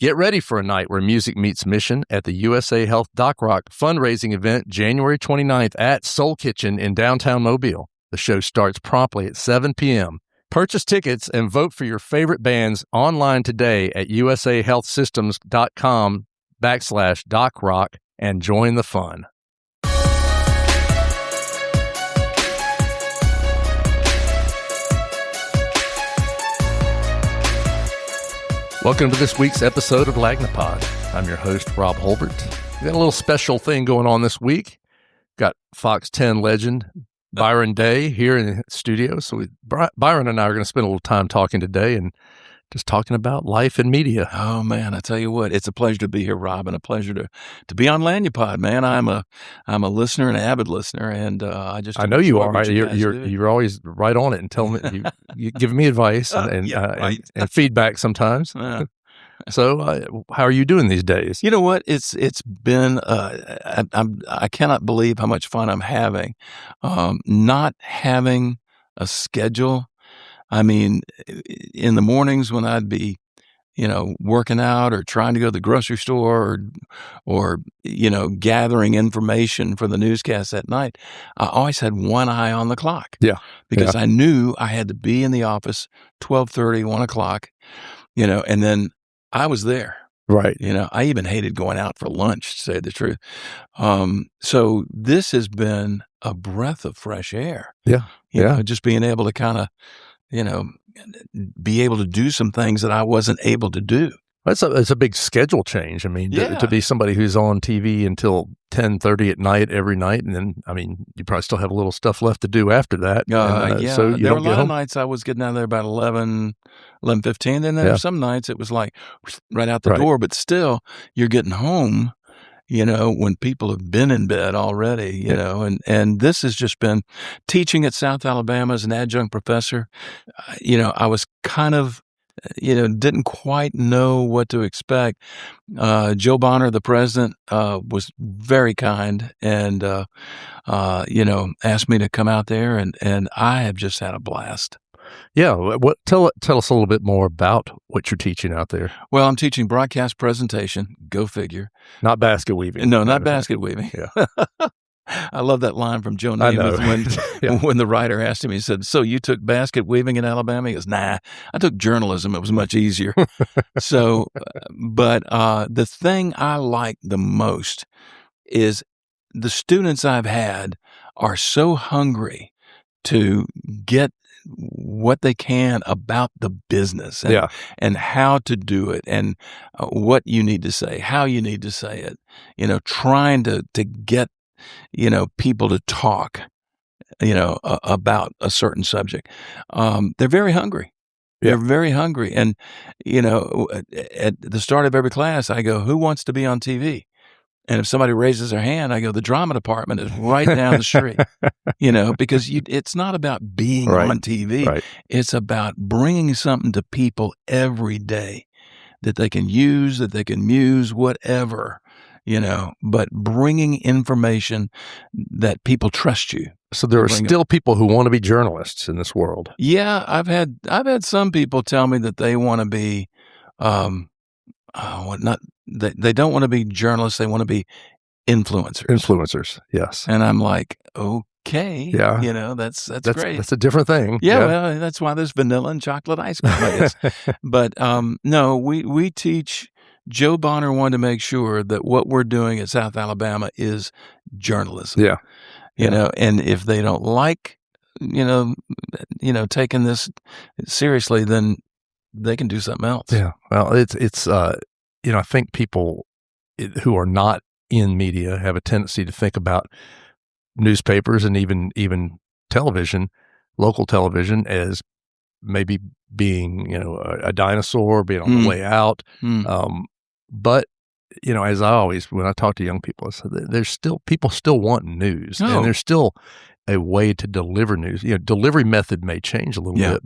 Get ready for a night where music meets mission at the USA Health Doc Rock fundraising event January 29th at Soul Kitchen in downtown Mobile. The show starts promptly at 7 p.m. Purchase tickets and vote for your favorite bands online today at usahealthsystems.com/Doc Rock and join the fun. Welcome to this week's episode of Lagnapod. I'm your host, Rob Holbert. We got a little special thing going on this week. Got Fox 10 legend Byron Day here in the studio. So Byron and I are going to spend a little time talking today and just talking about life in media. Oh, man, I tell you what, it's a pleasure to be here, Rob, and a pleasure to be on Lagnapod, man. I'm a listener, an avid listener, and I know you are. You're always right on it and telling me, you give me advice and feedback sometimes. Yeah. So, how are you doing these days? You know what? It's been. I cannot believe how much fun I'm having. Not having a schedule. I mean, in the mornings when I'd be, working out or trying to go to the grocery store or gathering information for the newscast at night, I always had one eye on the clock. Yeah. Because I knew I had to be in the office 12:30, 1 o'clock, and then I was there. Right. I even hated going out for lunch, to say the truth. So this has been a breath of fresh air. Yeah. Just being able to kind of, be able to do some things that I wasn't able to do. It's a big schedule change. I mean, to be somebody who's on TV until 10:30 at night every night, and then, you probably still have a little stuff left to do after that. So there were a lot of nights I was getting out of there about 11:15, and then some nights it was like right out the door, but still you're getting home, when people have been in bed already, and this has just been teaching at South Alabama as an adjunct professor. I was kind of, didn't quite know what to expect. Joe Bonner, the president, was very kind and, asked me to come out there and I have just had a blast. Yeah. Tell us a little bit more about what you're teaching out there. Well, I'm teaching broadcast presentation. Go figure. Not basket weaving. No, not basket weaving. Yeah. I love that line from Joe Namath when the writer asked him, he said, "So you took basket weaving in Alabama?" He goes, "Nah, I took journalism. It was much easier." So, but the thing I like the most is the students I've had are so hungry to get what they can about the business and how to do it and what you need to say, how you need to say it, trying to get, people to talk, about a certain subject. They're very hungry. They're very hungry. And, at the start of every class, I go, "Who wants to be on TV?" And if somebody raises their hand, I go, "The drama department is right down the street," because it's not about being on TV. Right. It's about bringing something to people every day that they can use, that they can muse, whatever, but bringing information that people trust you. So there are still people who want to be journalists in this world. Yeah. I've had some people tell me that they want to be, they don't want to be journalists. They want to be influencers. Influencers, yes. And I'm like, okay, that's great. That's a different thing. Yeah, well, that's why there's vanilla and chocolate ice cream, I guess. But no, we teach. Joe Bonner wanted to make sure that what we're doing at South Alabama is journalism. Yeah, and if they don't like, taking this seriously, then they can do something else. Yeah. Well, it's I think people who are not in media have a tendency to think about newspapers and even television, local television, as maybe being, a dinosaur, being on the way out. But, as I always, when I talk to young people, I said, people still want news, and there's still a way to deliver news. Delivery method may change a little bit,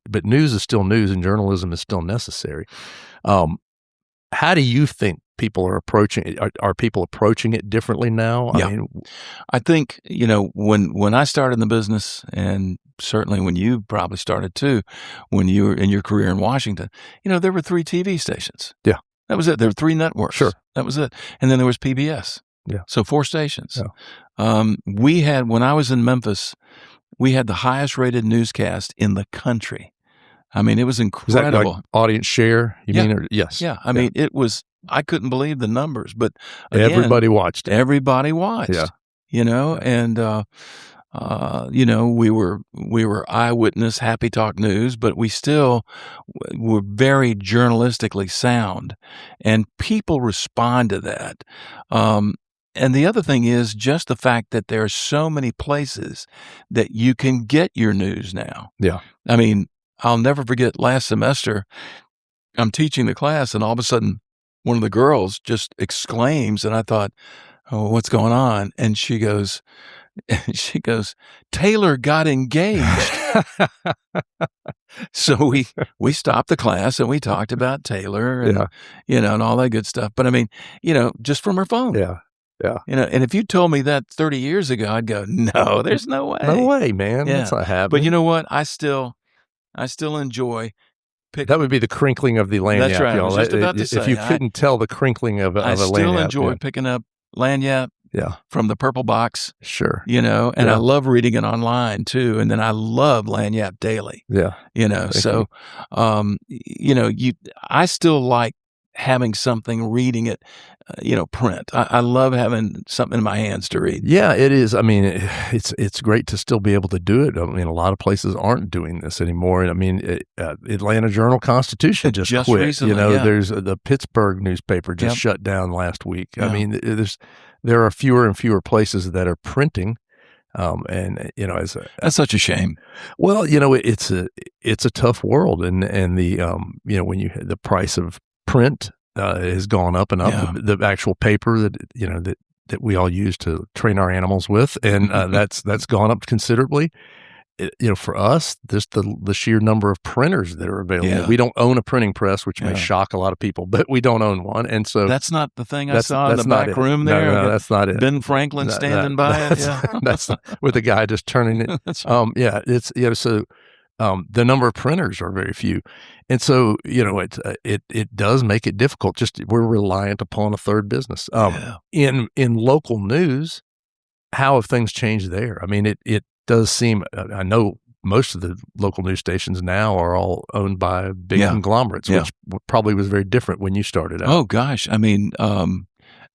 but news is still news, and journalism is still necessary. How do you think people are approaching it? Are people approaching it differently now? I think, when I started in the business, and certainly when you probably started too, when you were in your career in Washington, there were 3 TV stations. Yeah. That was it. There were 3 networks. Sure. That was it. And then there was PBS. Yeah. So 4 stations. Yeah. We had, when I was in Memphis, we had the highest rated newscast in the country. I mean, it was incredible. Is that like audience share? You mean? Or, yes. Yeah. I mean, it was, I couldn't believe the numbers, but again, everybody watched. Everybody watched. Yeah. You know, and, you know, we were eyewitness, happy talk news, but we still were very journalistically sound, and people respond to that. And the other thing is just the fact that there are so many places that you can get your news now. Yeah. I mean, I'll never forget last semester, I'm teaching the class, and all of a sudden one of the girls just exclaims, and I thought, oh, what's going on? And she goes, Taylor got engaged. So we stopped the class and we talked about Taylor and, you know, and all that good stuff. But I mean, you know, just from her phone. Yeah. Yeah. You know, and if you told me that 30 years ago, I'd go, no, there's no way. No way, man. That's not happening. But you know what? I still enjoy that would be the crinkling of the lanyard. That's right. Y'all. I was just about to say, if you couldn't tell the crinkling of a lanyard. I still enjoy picking up lanyard from the purple box. Sure. You know, and I love reading it online too. And then I love Lanyap Daily. Yeah. You know, so, you know, I still like having something, reading it, you know, print. I love having something in my hands to read. Yeah, it is. I mean, it's great to still be able to do it. I mean, a lot of places aren't doing this anymore. And I mean, Atlanta Journal-Constitution just quit. Recently, you know, there's the Pittsburgh newspaper just shut down last week. I mean, there are fewer and fewer places that are printing. And you know, that's such a shame. Well, you know, it's a tough world, and the you know, when the price of print has gone up and up. Yeah. The actual paper that you know that we all use to train our animals with, and that's gone up considerably. You know, for us, just the sheer number of printers that are available. Yeah. We don't own a printing press, which may shock a lot of people, but we don't own one, and so that's not the thing I saw in the back room there. No, that's not it. Ben Franklin standing by it. Yeah, that's with the guy just turning it. Yeah, it's so. The number of printers are very few, and so you know it does make it difficult. Just we're reliant upon a third business. In local news, how have things changed there? I mean, it does seem. I know most of the local news stations now are all owned by big conglomerates, which probably was very different when you started out. Oh gosh, I mean.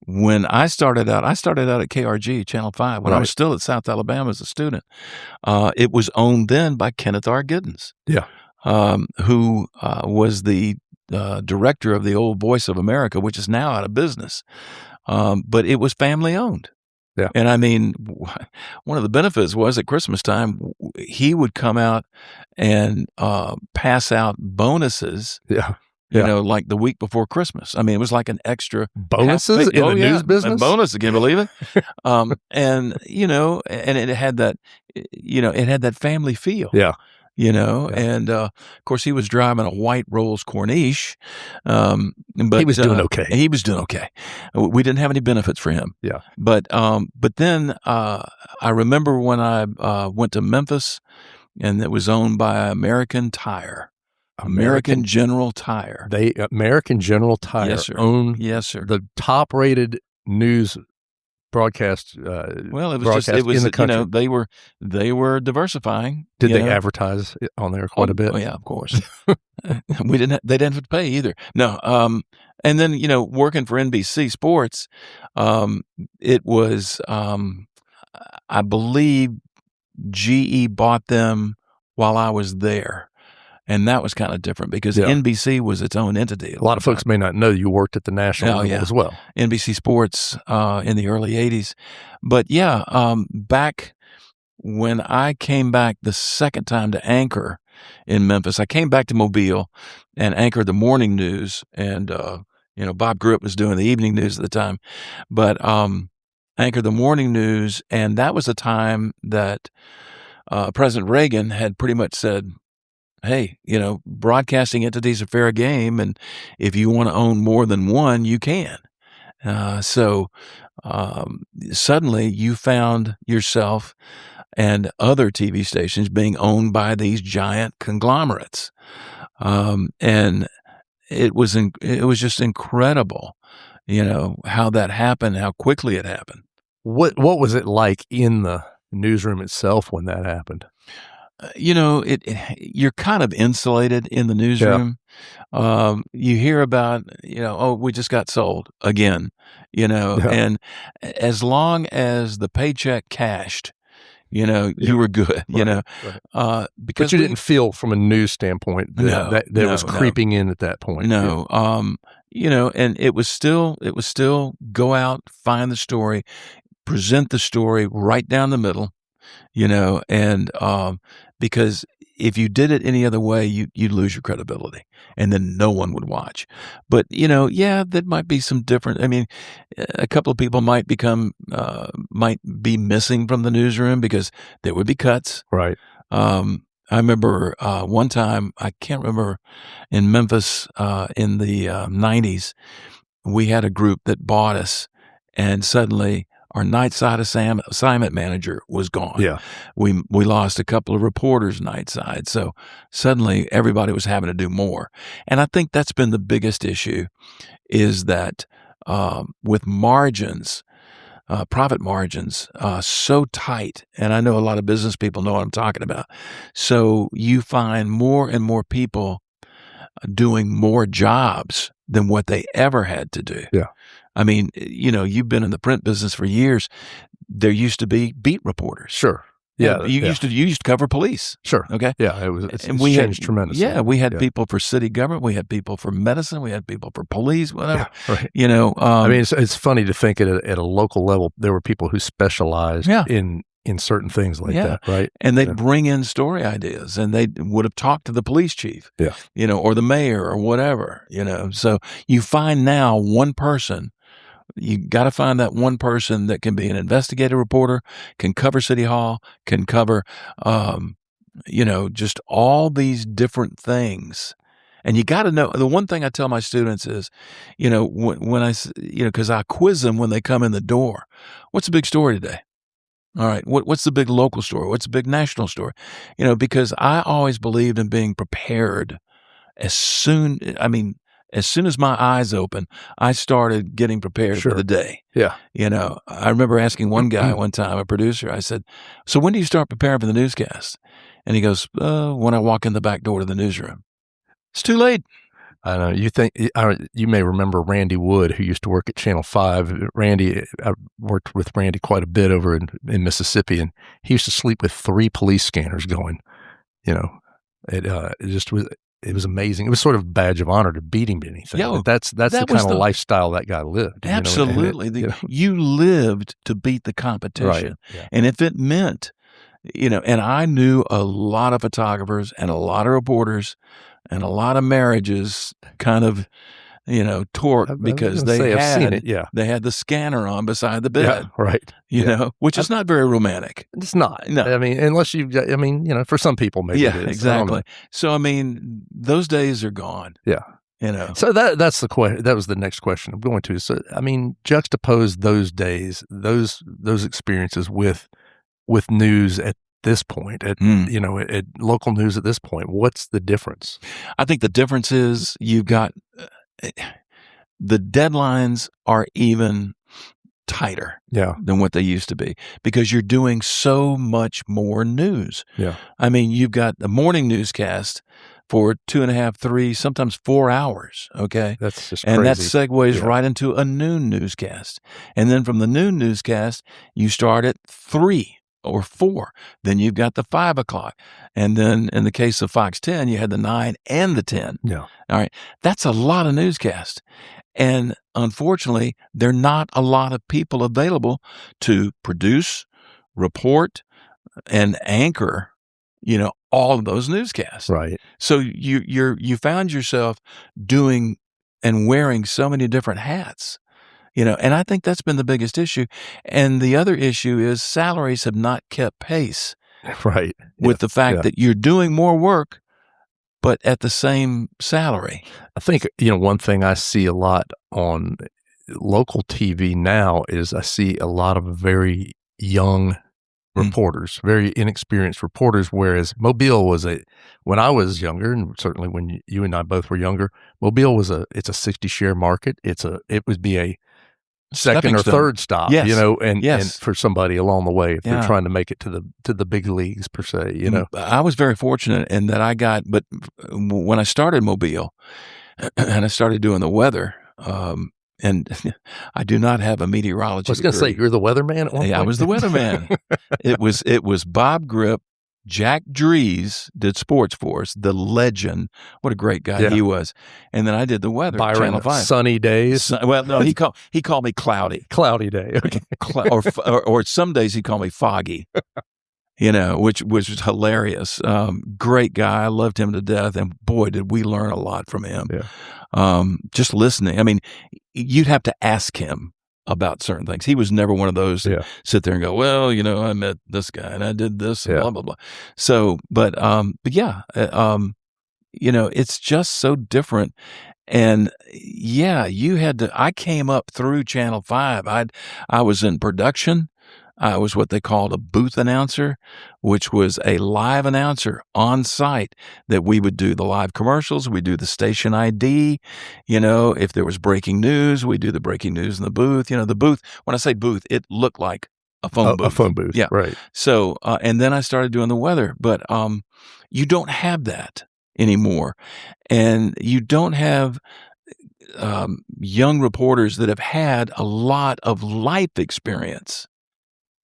When I started out at KRG, Channel 5, when I was still at South Alabama as a student. It was owned then by Kenneth R. Giddens, who was the director of the old Voice of America, which is now out of business. But it was family owned. Yeah. And I mean, one of the benefits was at Christmas time, he would come out and pass out bonuses. Yeah. You know, like the week before Christmas. I mean, it was like an extra bonuses in the news business. A bonus, can you believe it? And you know, and it had that, you know, it had that family feel. Yeah. You know, and of course he was driving a white Rolls Corniche, but he was doing okay. He was doing okay. We didn't have any benefits for him. Yeah. But then I remember when I went to Memphis, and it was owned by American Tire. American General Tire. American General Tire own the top-rated news broadcast. Well, it was in the country. You know, they were diversifying. Did they advertise on there quite a bit? Oh yeah, of course. They didn't have to pay either. No. And then you know, working for NBC Sports, it was I believe GE bought them while I was there. And that was kind of different because NBC was its own entity. A lot of folks may not know you worked at the national level as well. NBC Sports in the early 80s. But back when I came back the second time to anchor in Memphis, I came back to Mobile and anchored the morning news. And, you know, Bob Grupp was doing the evening news at the time. But anchored the morning news. And that was a time that President Reagan had pretty much said, hey, you know, broadcasting entities are fair game, and if you want to own more than one, you can. So suddenly you found yourself and other TV stations being owned by these giant conglomerates. And it was just incredible, how that happened, how quickly it happened. What was it like in the newsroom itself when that happened? You're kind of insulated in the newsroom. You hear about, oh, we just got sold again, and as long as the paycheck cashed, you were good, Right. because But you didn't feel from a news standpoint that was creeping in at that point. No, and it was still go out, find the story, present the story right down the middle, and because if you did it any other way, you'd lose your credibility, and then no one would watch. But there might be some different. I mean, a couple of people might be missing from the newsroom because there would be cuts. Right. I remember one time, I can't remember, in Memphis in the 90s, we had a group that bought us, and suddenly our night side assignment manager was gone. Yeah. We lost a couple of reporters night side. So suddenly everybody was having to do more. And I think that's been the biggest issue, is that with margins, profit margins, so tight, and I know a lot of business people know what I'm talking about. So you find more and more people doing more jobs than what they ever had to do. Yeah. I mean, you've been in the print business for years. There used to be beat reporters. Sure. Yeah. You used to cover police. Sure. Okay. Yeah. It's changed tremendously. Yeah. We had people for city government. We had people for medicine. We had people for police, whatever. Yeah, right. I mean, it's funny to think at a local level, there were people who specialized in certain things like that, right? And they'd bring in story ideas, and they would have talked to the police chief, or the mayor or whatever, So you find now one person. You got to find that one person that can be an investigative reporter, can cover City Hall, can cover, just all these different things. And you got to know, the one thing I tell my students is, when I, because I quiz them when they come in the door, what's the big story today? All right. What's the big local story? What's the big national story? Because I always believed in being prepared as soon as my eyes open, I started getting prepared for the day. Yeah. I remember asking one guy one time, a producer, I said, so when do you start preparing for the newscast? And he goes, when I walk in the back door to the newsroom. It's too late. I know. You may remember Randy Wood, who used to work at Channel 5. I worked with Randy quite a bit over in Mississippi, and he used to sleep with 3 police scanners going. It was amazing. It was sort of a badge of honor to beat him to anything. Yeah, that's the kind of lifestyle that guy lived. Absolutely. You lived to beat the competition. Right. Yeah. And if it meant, and I knew a lot of photographers and a lot of reporters and a lot of marriages kind of, torqued because they had the scanner on beside the bed. Yeah, right. Which is not very romantic. It's not. No. I mean, unless for some people maybe it is. Exactly. So, those days are gone. Yeah. So that's the question. That was the next question I'm going to. So, juxtapose those days, those experiences with news at this point, at local news at this point. What's the difference? I think the difference is you've got the deadlines are even tighter than what they used to be because you're doing so much more news. Yeah. You've got the morning newscast for 2.5, 3, sometimes 4 hours. Okay. That's just and crazy. that segues right into a noon newscast. And then from the noon newscast, you start at 3 or 4. Then you've got the 5 o'clock. And then in the case of Fox 10, you had the 9 and the 10. Yeah. All right. That's a lot of newscasts. And unfortunately, there are not a lot of people available to produce, report, and anchor, all of those newscasts. Right. So you found yourself doing and wearing so many different hats. And I think that's been the biggest issue. And the other issue is salaries have not kept pace with the fact that you're doing more work, but at the same salary. I think, one thing I see a lot on local TV now is I see a lot of very young reporters, very inexperienced reporters, whereas Mobile was when I was younger, and certainly when you and I both were younger, Mobile was it's a 60 share market. It would be a second or third stop, yes. And for somebody along the way if they're trying to make it to the big leagues per se, I was very fortunate in that but when I started Mobile and I started doing the weather, and I do not have a meteorology. I was going to say, you're the weatherman at one point? I was the weatherman. It was Bob Grip. Jack Dries did sports for us, the legend. What a great guy he was. And then I did the weather. Byron, Channel 5. Sunny days. Well, no, he called me cloudy. Cloudy day. Okay. or some days he called me foggy. Which was hilarious. Great guy. I loved him to death. And boy, did we learn a lot from him. Yeah. Just listening. I mean, you'd have to ask him about certain things. He was never one of those that sit there and go, well, I met this guy and I did this and blah, blah, blah. So, but yeah, it's just so different. And you had to, I came up through Channel 5. I was in production. I was what they called a booth announcer, which was a live announcer on site that we would do the live commercials. We do the station ID. If there was breaking news, we do the breaking news in the booth. The booth, when I say booth, it looked like a phone booth. A phone booth. Yeah. Right. So, and then I started doing the weather, but you don't have that anymore. And you don't have young reporters that have had a lot of life experience.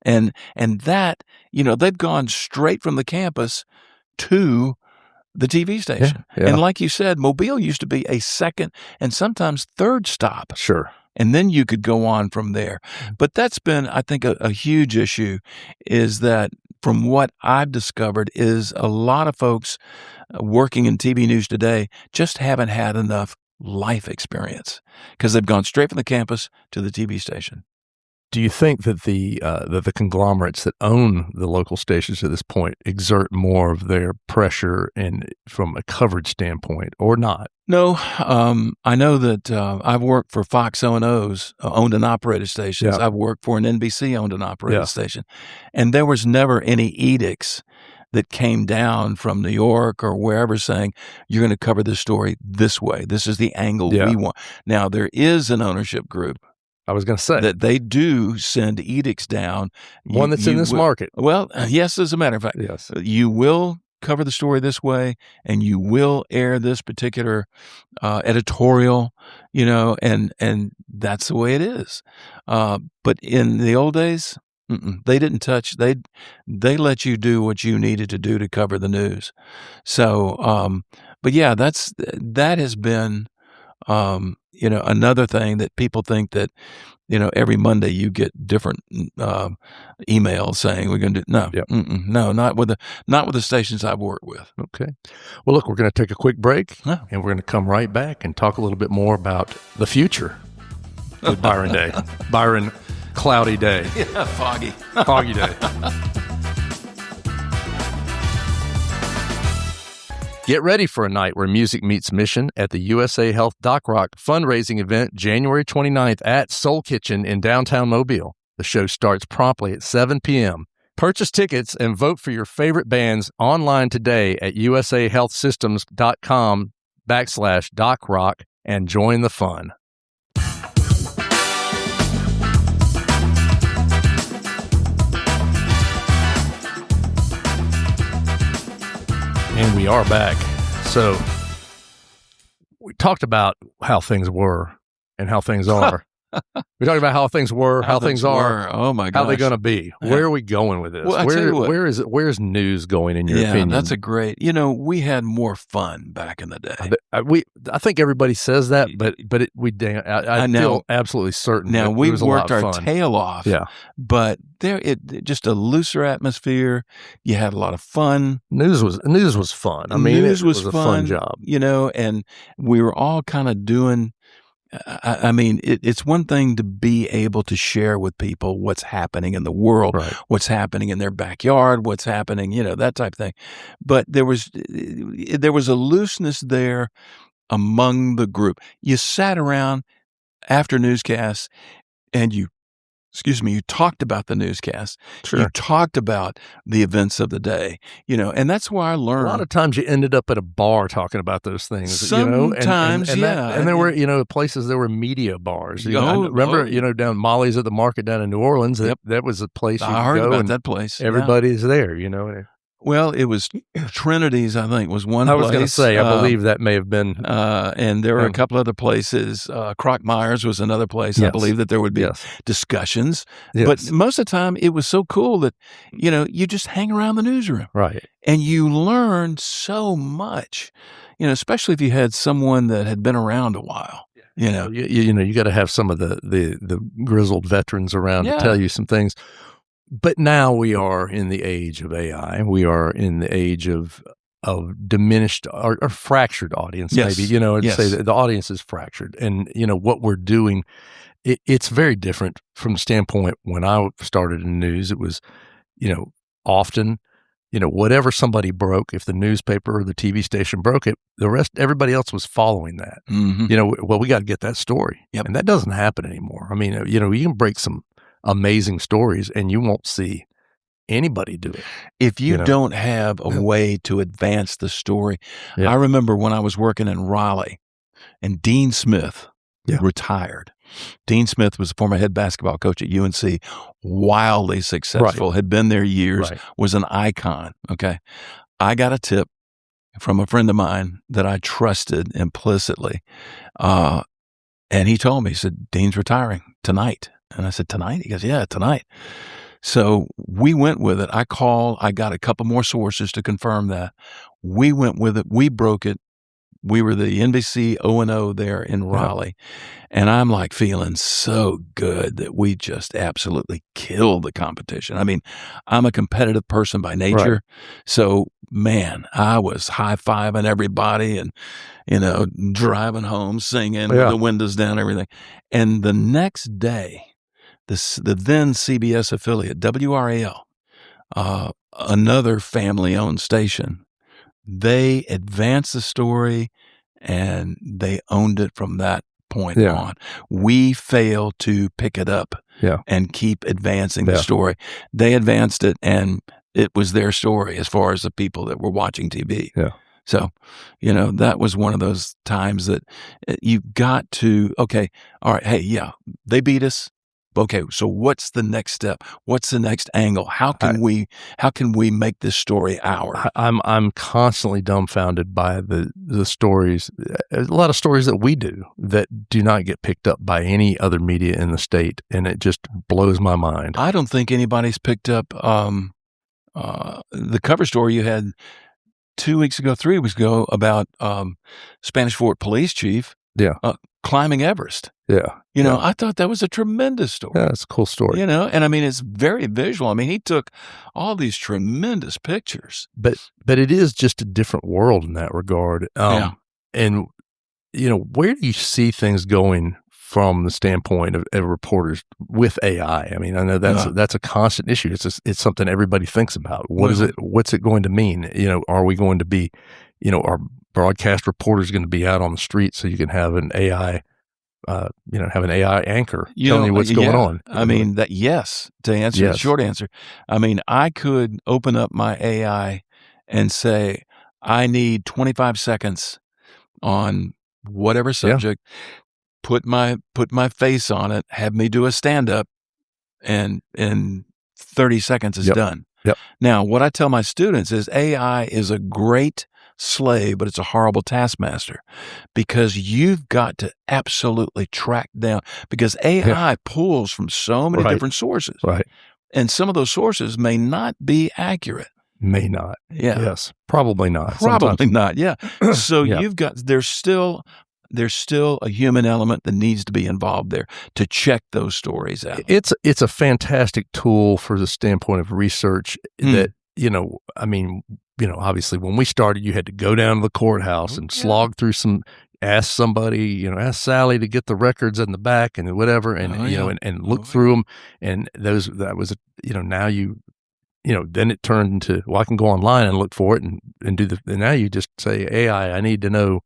And that, they've gone straight from the campus to the TV station. Yeah. And like you said, Mobile used to be a second and sometimes third stop. Sure. And then you could go on from there. But that's been, I think, a huge issue is that from what I've discovered is a lot of folks working in TV news today just haven't had enough life experience because they've gone straight from the campus to the TV station. Do you think that the conglomerates that own the local stations at this point exert more of their pressure from a coverage standpoint, or not? No, I know that I've worked for Fox O&O's owned and operated stations. Yeah. I've worked for an NBC owned and operated station, and there was never any edicts that came down from New York or wherever saying, you're going to cover this story this way. This is the angle we want. Now, there is an ownership group. I was going to say that they do send edicts down. One that's in this market. Well, yes, as a matter of fact, yes, you will cover the story this way, and you will air this particular editorial. And that's the way it is. But in the old days, they didn't touch. They let you do what you needed to do to cover the news. So, but yeah, that has been. Another thing that people think that, every Monday you get different emails saying we're going to do no, not with the stations I've worked with. Okay. Well, look, we're going to take a quick break and we're going to come right back and talk a little bit more about the future with Byron Day. Byron, cloudy day. Yeah, foggy day. Get ready for a night where music meets mission at the USA Health Doc Rock fundraising event January 29th at Soul Kitchen in downtown Mobile. The show starts promptly at 7 p.m. Purchase tickets and vote for your favorite bands online today at usahealthsystems.com/Doc Rock and join the fun. And we are back. So we talked about how things were and how things are. We talked about how things were, how things are. Oh my gosh. How they're going to be. Yeah. Where are we going with this? Well, where's news going in your opinion? Yeah, that's a great. We had more fun back in the day. I think everybody says that, but I feel absolutely certain. Now we worked our tail off. Yeah, but just a looser atmosphere. You had a lot of fun. News was fun. I mean, it was a fun job. And we were all kind of doing. I mean, it's one thing to be able to share with people what's happening in the world, right, what's happening in their backyard, what's happening, that type of thing. But there was a looseness there among the group. You sat around after newscasts and you you talked about the newscast. Sure. You talked about the events of the day, and that's where I learned. A lot of times you ended up at a bar talking about those things, Sometimes, and there were, places, there were media bars. I remember, down Molly's at the market down in New Orleans, that was a place you I heard go about and that place. everybody's there, Well, it was Trinity's, I think, was one I place. was going to say, I believe that may have been. And there were a couple other places. Croc-Myers was another place. Yes. I believe that there would be discussions. Yes. But most of the time, it was so cool that, you just hang around the newsroom. Right. And you learn so much, especially if you had someone that had been around a while. You got to have some of the grizzled veterans around to tell you some things. But now we are in the age of AI. We are in the age of diminished or fractured audience, maybe, say that the audience is fractured. And, what we're doing, it's very different from the standpoint when I started in the news. It was, often, whatever somebody broke, if the newspaper or the TV station broke it, everybody else was following that. Mm-hmm. We got to get that story. Yep. And that doesn't happen anymore. I mean, you can break some amazing stories and you won't see anybody do it. If you don't have a way to advance the story. I remember when I was working in Raleigh and Dean Smith retired. Dean Smith was the former head basketball coach at UNC, wildly successful, had been there years, was an icon. Okay. I got a tip from a friend of mine that I trusted implicitly. And he told me, he said, Dean's retiring tonight. And I said, tonight? He goes, yeah, tonight. So we went with it. I got a couple more sources to confirm that. We went with it. We broke it. We were the NBC O&O there in Raleigh. And I'm like feeling so good that we just absolutely killed the competition. I mean, I'm a competitive person by nature. Right. So, man, I was high-fiving everybody and, driving home, singing with the windows down, everything. And the next day, the then CBS affiliate, WRAL, another family-owned station, they advanced the story and they owned it from that point on. We failed to pick it up and keep advancing the story. They advanced it and it was their story as far as the people that were watching TV. Yeah. So, that was one of those times that you got to, okay, all right, hey, they beat us. Okay, so what's the next step? What's the next angle? How can we make this story ours? I'm constantly dumbfounded by the stories. A lot of stories that we do that do not get picked up by any other media in the state, and it just blows my mind. I don't think anybody's picked up the cover story you had 3 weeks ago about Spanish Fort Police Chief. Climbing Everest. I thought that was a tremendous story. Yeah, it's a cool story. And I mean, it's very visual. I mean, he took all these tremendous pictures. But it is just a different world in that regard. And, where do you see things going from the standpoint of reporters with AI? I mean, I know that's a constant issue. It's something everybody thinks about. What's it going to mean? Are we going to be, are broadcast reporters going to be out on the street so you can have an AI, have an AI anchor telling you what's going on? I mean, to answer the short answer, I mean, I could open up my AI and say, I need 25 seconds on whatever subject, put my face on it, have me do a stand-up, and in 30 seconds is done. Yep. Now, what I tell my students is AI is a great slave, but it's a horrible taskmaster, because you've got to absolutely track down, because AI pulls from so many different sources. Right. And some of those sources may not be accurate. May not. Yeah. Yes. Probably not. Probably not. Yeah. So you've got, there's still a human element that needs to be involved there to check those stories out. It's a fantastic tool for the standpoint of research that, obviously when we started, you had to go down to the courthouse and slog through ask somebody, ask Sally to get the records in the back and whatever, and, and look through them. And now then it turned into, well, I can go online and look for it and and now you just say, AI, I need to know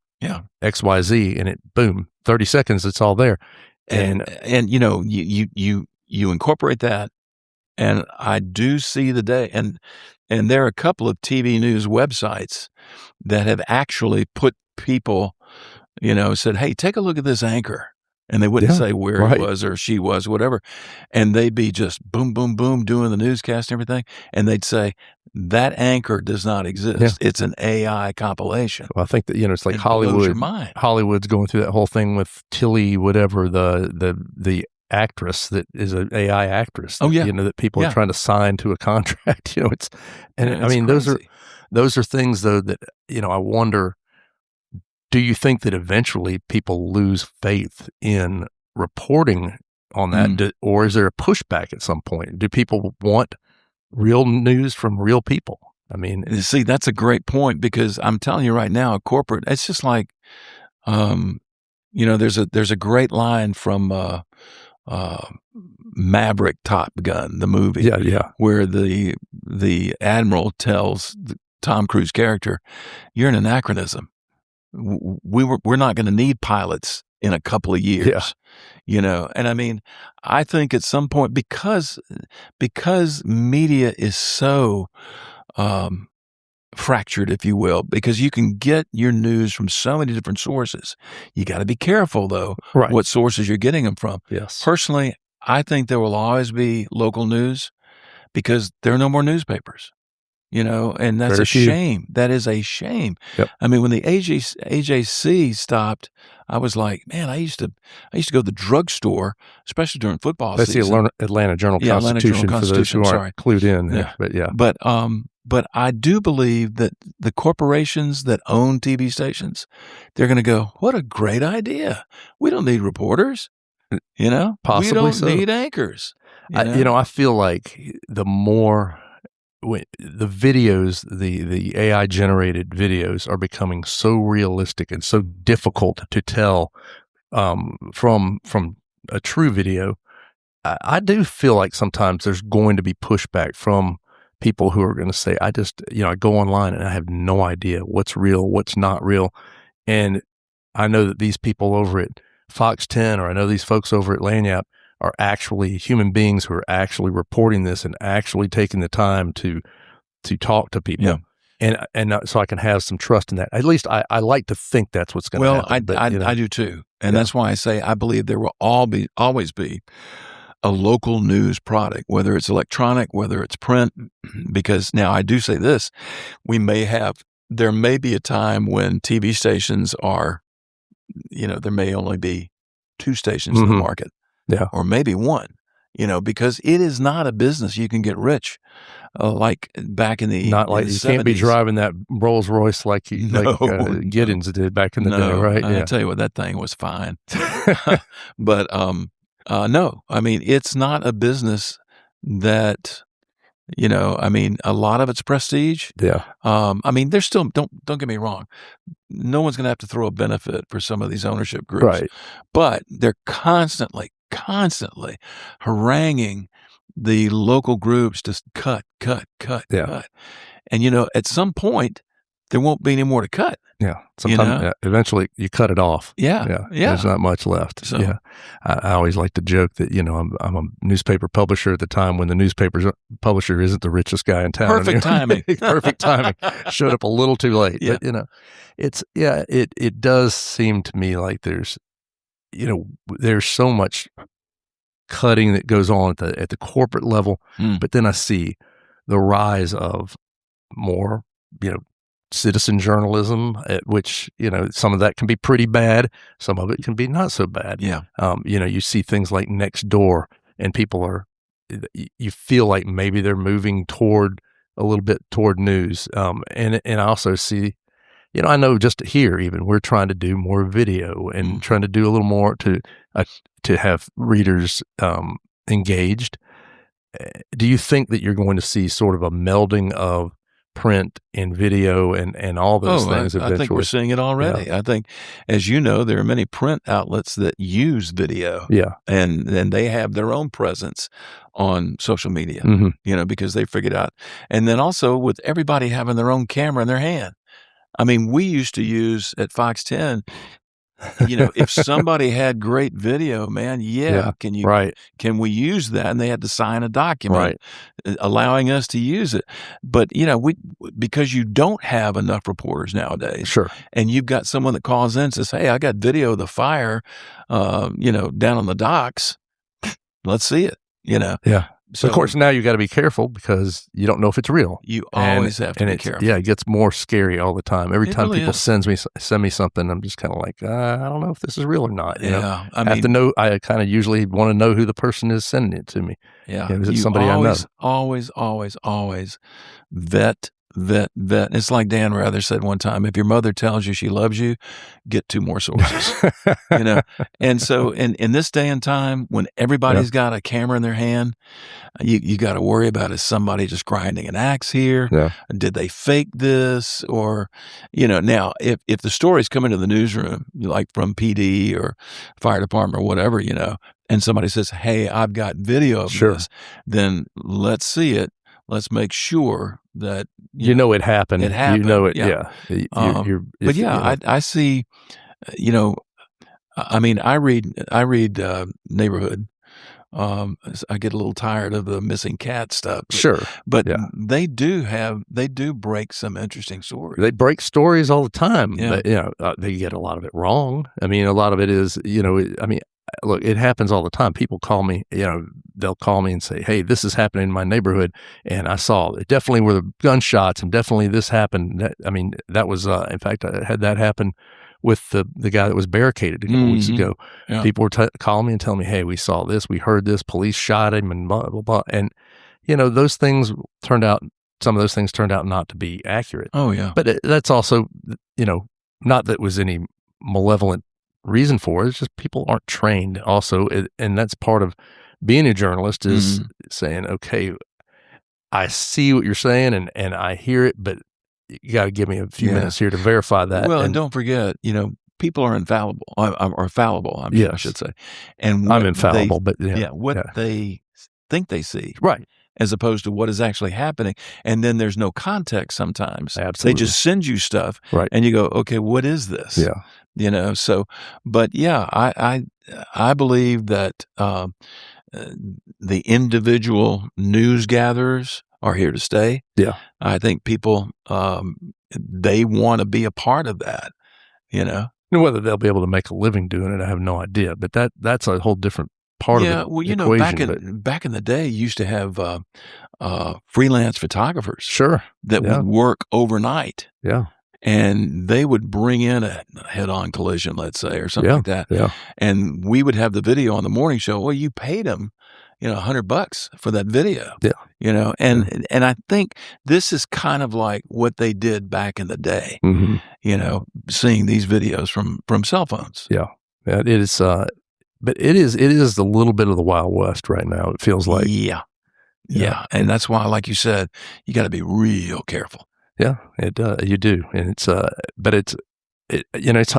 X, Y, Z, and it, boom, 30 seconds, it's all there. And you you incorporate that, and I do see the day. And there are a couple of TV news websites that have actually put people, said, hey, take a look at this anchor. And they wouldn't say where he was or she was, whatever. And they'd be just boom, boom, boom, doing the newscast and everything. And they'd say, that anchor does not exist. Yeah. It's an AI compilation. Well, I think that, it's like Hollywood's going through that whole thing with Tilly, whatever, the actress that is an AI actress. That people are trying to sign to a contract. I mean, crazy. those are things though that, I wonder, do you think that eventually people lose faith in reporting on that? Or is there a pushback at some point? Do people want real news from real people? I mean, see, that's a great point, because I'm telling you right now, corporate, it's just like, there's a great line from Maverick Top Gun, the movie, where the admiral tells the Tom Cruise character, "You're an anachronism. We're not going to need pilots in a couple of years." And I mean, I think at some point, because media is so fractured, if you will, because you can get your news from so many different sources. You got to be careful, though, what sources you're getting them from. Yes. Personally, I think there will always be local news, because there are no more newspapers. And that's a shame. That is a shame. Yep. I mean, when the AJC stopped, I was like, man, I used to go to the drugstore, especially during football season. That's the Atlanta Journal-Constitution, for those who aren't clued in. But I do believe that the corporations that own TV stations, they're going to go, what a great idea. We don't need reporters. Possibly we don't so. need anchors. I feel like the more the videos, the AI generated videos are becoming so realistic and so difficult to tell from a true video. I do feel like sometimes there's going to be pushback from people who are going to say, I go online and I have no idea what's real, what's not real. And I know that these people over at Fox 10, or I know these folks over at Lanyap, are actually human beings who are actually reporting this and actually taking the time to talk to people. Yeah. And so I can have some trust in that. At least I like to think that's what's going to happen. Well, I do too. And that's why I say I believe there will always be a local news product, whether it's electronic, whether it's print, because now I do say this, there may be a time when TV stations are, there may only be 2 stations in the market. Yeah. Or maybe 1, because it is not a business you can get rich like back in the Not like in the you 70s. Can't be driving that Rolls Royce like Giddens did back in the day, right? I tell you what, that thing was fine. But no, I mean, it's not a business that, I mean, a lot of it's prestige. Yeah. I mean, there's still, don't get me wrong, no one's going to have to throw a benefit for some of these ownership groups. Right. But they're constantly haranguing the local groups to cut. And, at some point, there won't be any more to cut. Yeah. Sometimes, eventually you cut it off. Yeah. There's not much left. So, yeah. I always like to joke that, I'm a newspaper publisher at the time when the newspaper publisher isn't the richest guy in town. Perfect timing. Perfect timing. Showed up a little too late. Yeah. But, it does seem to me like there's so much cutting that goes on at the corporate level. But then I see the rise of more, citizen journalism, at which, some of that can be pretty bad. Some of it can be not so bad. Yeah. You see things like Next Door, and people you feel like maybe they're moving a little bit toward news. And I also see, I know just here, even we're trying to do more video and trying to do a little more to have readers engaged. Do you think that you're going to see sort of a melding of print and video and all those things eventually? I think we're seeing it already. Yeah. I think, as you know, there are many print outlets that use video. Yeah. And they have their own presence on social media, because they figured out. And then also with everybody having their own camera in their hand. I mean, we used to use at Fox 10, if somebody had great video, man, can we use that? And they had to sign a document allowing us to use it. But, because you don't have enough reporters nowadays. Sure. And you've got someone that calls in and says, hey, I got video of the fire, down on the docks. Let's see it, Yeah. So, of course, now you got to be careful because you don't know if it's real. You always have to be careful. Yeah, it gets more scary all the time. Every time people send me something, I'm just kind of like, I don't know if this is real or not. I have to know. I kind of usually want to know who the person is sending it to me. Yeah, is it somebody I know? Always vet. It's like Dan Rather said one time: if your mother tells you she loves you, get 2 more sources. And so in this day and time, when everybody's got a camera in their hand, you got to worry about, is somebody just grinding an axe here? Yeah. Did they fake this? Or, now if the story's coming to the newsroom, like from PD or fire department or whatever, and somebody says, hey, I've got video of this, then let's see it. Let's make sure that it happened. It happened. Yeah. I see. I read Neighborhood. I get a little tired of the missing cat stuff. Sure, but they do break some interesting stories. They break stories all the time. Yeah. They get a lot of it wrong. I mean, a lot of it is, look, it happens all the time. People call me, they'll call me and say, hey, this is happening in my neighborhood. And I saw it. Definitely were the gunshots and definitely this happened. That was, in fact, I had that happen with the guy that was barricaded a couple weeks ago. Yeah. People were calling me and telling me, hey, we saw this, we heard this, police shot him and blah, blah, blah. And, some of those things turned out not to be accurate. Oh, yeah. But that's also, not that it was any malevolent reason for it. It's just people aren't trained also. And that's part of being a journalist is saying, okay, I see what you're saying and I hear it, but you got to give me a few minutes here to verify that. Well, and don't forget, people are infallible or fallible, I should say. And I'm infallible, but they think they see. Right. As opposed to what is actually happening. And then there's no context sometimes. Absolutely. They just send you stuff. Right. And you go, okay, what is this? Yeah. So, but I believe that the individual news gatherers are here to stay. Yeah. I think people, they want to be a part of that, And whether they'll be able to make a living doing it, I have no idea. But that's a whole different part of the equation. Back in the day, you used to have freelance photographers. Sure. That would work overnight. Yeah. And they would bring in a head-on collision, let's say, or something like that. Yeah. And we would have the video on the morning show. Well, you paid them, $100 for that video. Yeah. And I think this is kind of like what they did back in the day. Mm-hmm. Seeing these videos from cell phones. Yeah. It is. But it is a little bit of the Wild West right now. It feels like. Yeah. And that's why, like you said, you got to be real careful. Yeah, you do, and it's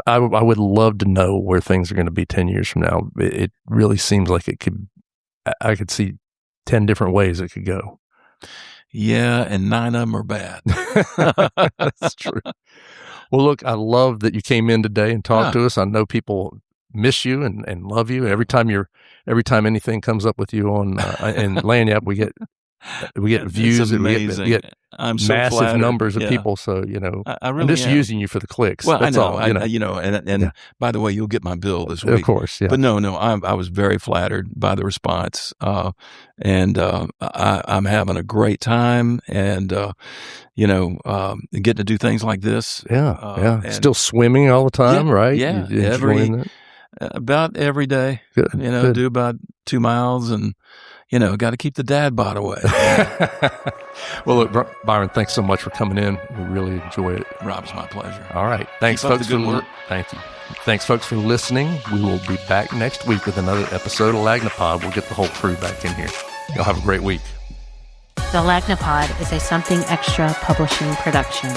I would love to know where things are going to be 10 years from now. It really seems like I could see 10 different ways it could go. Yeah, and 9 of them are bad. That's true. Well, look, I love that you came in today and talked to us. I know people miss you and love you. Every time anything comes up with you on in Lanyap, we get views and we get I'm so massive flattered. numbers of people. So, I really I'm just am. using you for the clicks. Well, that's I know, all, and by the way, you'll get my bill this week. Of course, yeah. But no, I was very flattered by the response, and I'm having a great time, and getting to do things like this. And still swimming all the time, right? Yeah, about every day. Good. Good. Do about 2 miles and. Got to keep the dad bod away. Well, look, Byron, thanks so much for coming in. We really enjoy it. Rob, it's my pleasure. All right. Thanks, folks, for work. Thank you. Thanks, folks, for listening. We will be back next week with another episode of Lagnapod. We'll get the whole crew back in here. Y'all have a great week. The Lagnapod is a Something Extra publishing production.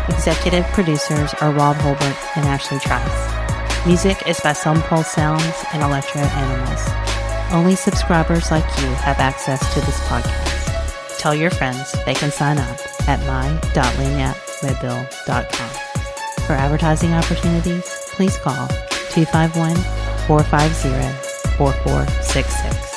Executive producers are Rob Holbert and Ashley Trice. Music is by Some Pulse Sounds and Electro Animals. Only subscribers like you have access to this podcast. Tell your friends they can sign up at my.lanyapmobile.com. For advertising opportunities, please call 251-450-4466.